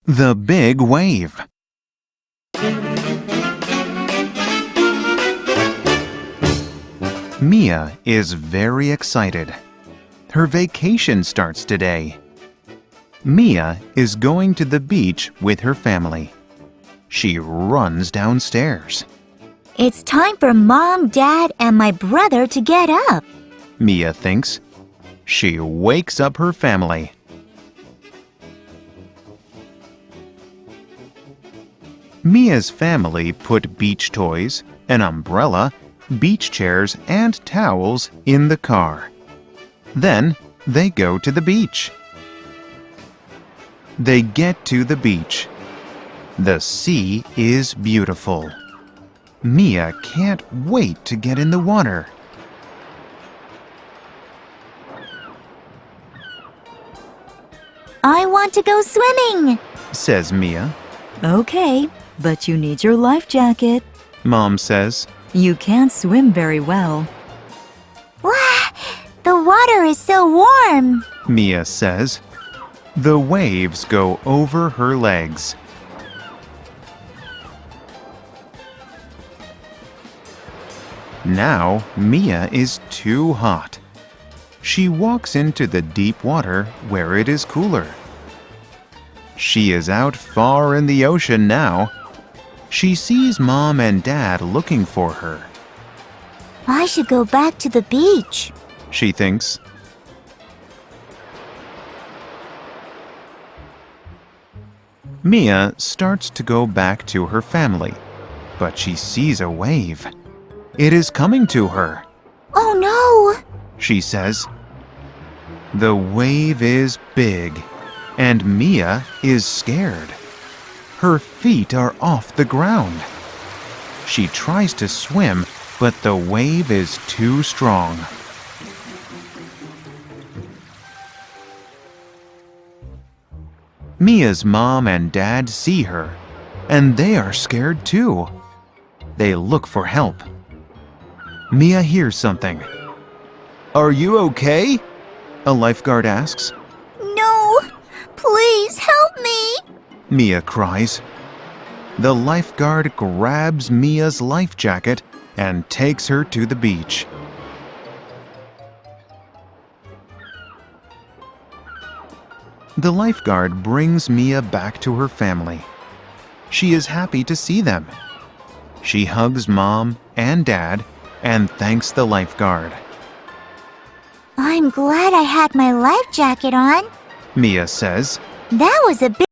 The big wave. Mia is very excited. Her vacation starts today. Mia is going to the beach with her family. She runs downstairs. It's time for Mom, Dad, and my brother to get up. Mia thinks. She wakes up her family. Mia's family put beach toys, an umbrella, beach chairs, and towels in the car. Then they go to the beach. They get to the beach. The sea is beautiful. Mia can't wait to get in the water. I want to go swimming, says Mia. Okay, but you need your life jacket. Mom says. You can't swim very well. Wow, the water is so warm. Mia says. The waves go over her legs. Now Mia is too hot. She walks into the deep water where it is cooler. She is out far in the ocean now. She sees Mom and Dad looking for her. I should go back to the beach, she thinks. Mia starts to go back to her family, but she sees a wave. It is coming to her. Oh no, she says. The wave is big, and Mia is scared. Her feet are off the ground. She tries to swim, but the wave is too strong. Mia's mom and dad see her, and they are scared too. They look for help. Mia hears something. Are you okay? A lifeguard asks. No, please help me, Mia cries. The lifeguard grabs Mia's life jacket and takes her to the beach. The lifeguard brings Mia back to her family. She is happy to see them. She hugs Mom and Dad and thanks the lifeguard. I'm glad I had my life jacket on. Mia says. That was a big